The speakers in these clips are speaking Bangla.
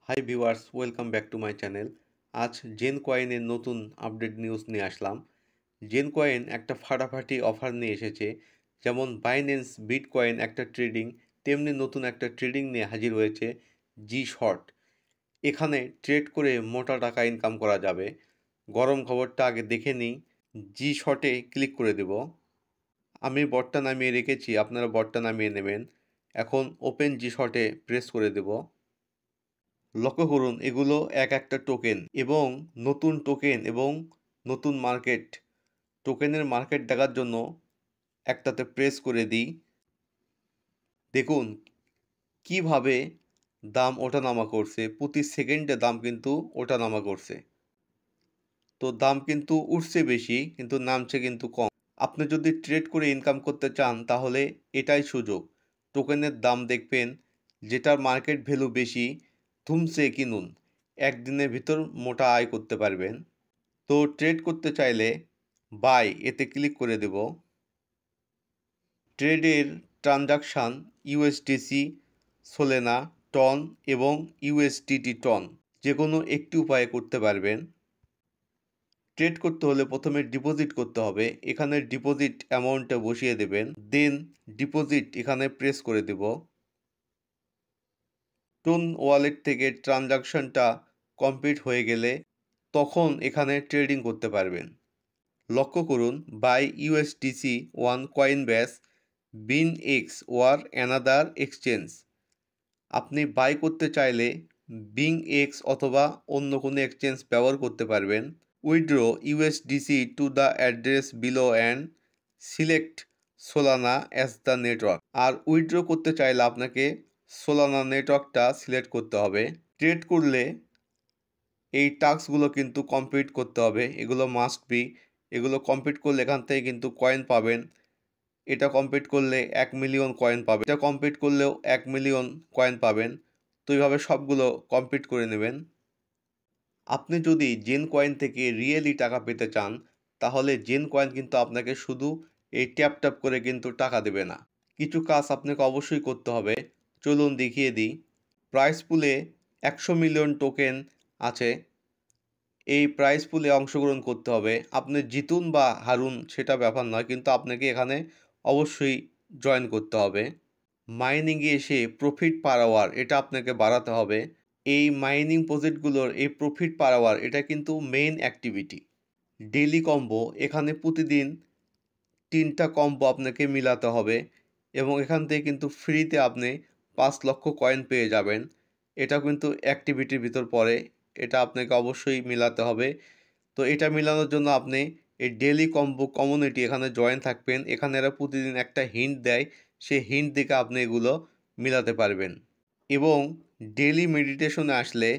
Hi viewers, welcome back to my channel. আজ জেন কয়েনের নতুন আপডেট নিউজ নিয়ে আসলাম। জেন কয়েন একটা ফাটাফাটি অফার নিয়ে এসেছে। যেমন বাইন্যান্স বিটকয়েন একটা ট্রেডিং, তেমনি নতুন একটা ট্রেডিং নিয়ে হাজির হয়েছে জি শর্ট। এখানে ট্রেড করে মোটা টাকা ইনকাম করা যাবে। গরম খবরটা আগে দেখে নিই। জি শর্টে ক্লিক করে দেব। আমি বটটা নামিয়ে রেখেছি, আপনারা বটটা নামিয়ে নেবেন। এখন ওপেন জি শর্টে প্রেস করে দেব। লক্ষ্য করুন, এগুলো এক একটা টোকেন এবং নতুন টোকেন এবং নতুন মার্কেট। টোকেনের মার্কেট দেখার জন্য একটাতে প্রেস করে দিই। দেখুন কিভাবে দাম ওঠানামা করছে, প্রতি সেকেন্ডে দাম কিন্তু ওঠানামা করছে। তো দাম কিন্তু উঠছে বেশি, কিন্তু নামছে কিন্তু কম। আপনি যদি ট্রেড করে ইনকাম করতে চান তাহলে এটাই সুযোগ। টোকেনের দাম দেখবেন, যেটার মার্কেট ভ্যালু বেশি থুমসে কিনুন, একদিনের ভিতর মোটা আয় করতে পারবেন। তো ট্রেড করতে চাইলে বাই এতে ক্লিক করে দেব। ট্রেডের ট্রানজাকশান ইউএসডিসি, সোলেনা, টন এবং ইউএসডিটি টন, যে কোনো একটি উপায়ে করতে পারবেন। ট্রেড করতে হলে প্রথমে ডিপোজিট করতে হবে। এখানে ডিপোজিট অ্যামাউন্টটা বসিয়ে দেবেন, দেন ডিপোজিট এখানে প্রেস করে দেব। টন ওয়ালেট থেকে ট্রানজাকশনটা কমপ্লিট হয়ে গেলে তখন এখানে ট্রেডিং করতে পারবেন। লক্ষ্য করুন, বাই ইউএসডিসি ওয়ান কয়েন ব্যাস বিন এক্স ওয়ার অ্যানাদার এক্সচেঞ্জ। আপনি বাই করতে চাইলে বিং এক্স অথবা অন্য কোনো এক্সচেঞ্জ ব্যবহার করতে পারবেন। Withdraw USDC to the address below and select Solana as the network. আর উইথড্র করতে চাইলে আপনাকে সোলানা নেটওয়ার্কটা সিলেক্ট করতে হবে। ট্রেড করলে এই টাস্কগুলো কিন্তু কমপ্লিট করতে হবে, এগুলো মাস্ট বি। এগুলো কমপ্লিট করলে এখান থেকে কিন্তু কয়েন পাবেন। এটা কমপ্লিট করলে 1 মিলিয়ন কয়েন পাবেন, এটা কমপ্লিট করলেও 1 মিলিয়ন কয়েন পাবেন। তো এইভাবে সবগুলো কমপ্লিট করে নেবেন। আপনি যদি জেন কয়েন থেকে রিয়েলি টাকা পেতে চান তাহলে জেন কয়েন কিন্তু আপনাকে শুধু এই ট্যাপ ট্যাপ করে কিন্তু টাকা দেবে না। কিছু কাজ আপনাকে অবশ্যই করতে হবে। চলুন দেখিয়ে দিই। প্রাইস পুলে 100 মিলিয়ন টোকেন আছে। এই প্রাইজ পুলে অংশগ্রহণ করতে হবে। আপনি জিতুন বা হারুন সেটা ব্যাপার নয়, কিন্তু আপনাকে এখানে অবশ্যই জয়েন করতে হবে। মাইনিংয়ে এসে প্রফিট পার আওয়ার এটা আপনাকে বাড়াতে হবে। এই মাইনিং প্রজেক্টগুলোর এই প্রফিট পার আওয়ার এটা কিন্তু মেইন অ্যাক্টিভিটি। ডেইলি কম্বো, এখানে প্রতিদিন 3টা কম্বো আপনাকে মিলাতে হবে এবং এখান থেকে কিন্তু ফ্রিতে আপনি 5 লক্ষ কয়েন পেয়ে যাবেন। এটা কিন্তু অ্যাক্টিভিটির ভিতর পড়ে, এটা আপনাকে অবশ্যই মিলাতে হবে। তো এটা মিলানোর জন্য আপনি এই ডেইলি কম্বো কমিউনিটি এখানে জয়েন থাকবেন। এখানে এরা প্রতিদিন একটা হিন্ট দেয়, সেই হিন্ট দেখে আপনি এগুলো মিলাতে পারবেন। এবং ডেইলি মেডিটেশনে আসলে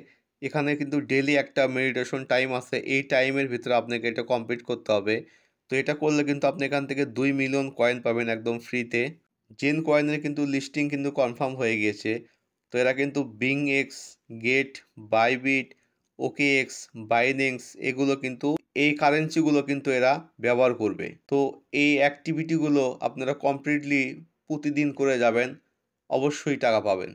এখানে কিন্তু ডেইলি একটা মেডিটেশন টাইম আছে, এই টাইমের ভিতরে আপনাকে এটা কমপ্লিট করতে হবে। তো এটা করলে কিন্তু আপনি এখান থেকে 2 মিলিয়ন কয়েন পাবেন একদম ফ্রিতে। জেন কয়েনের কিন্তু লিস্টিং কিন্তু কনফার্ম হয়ে গিয়েছে। তো এরা কিন্তু বিং এক্স, গেট, বাইবিট, ওকে এক্স, বাইনেন্স এগুলো কিন্তু এই কারেন্সিগুলো কিন্তু এরা ব্যবহার করবে। তো এই অ্যাক্টিভিটিগুলো আপনারা কমপ্লিটলি প্রতিদিন করে যাবেন, অবশ্যই টাকা পাবেন।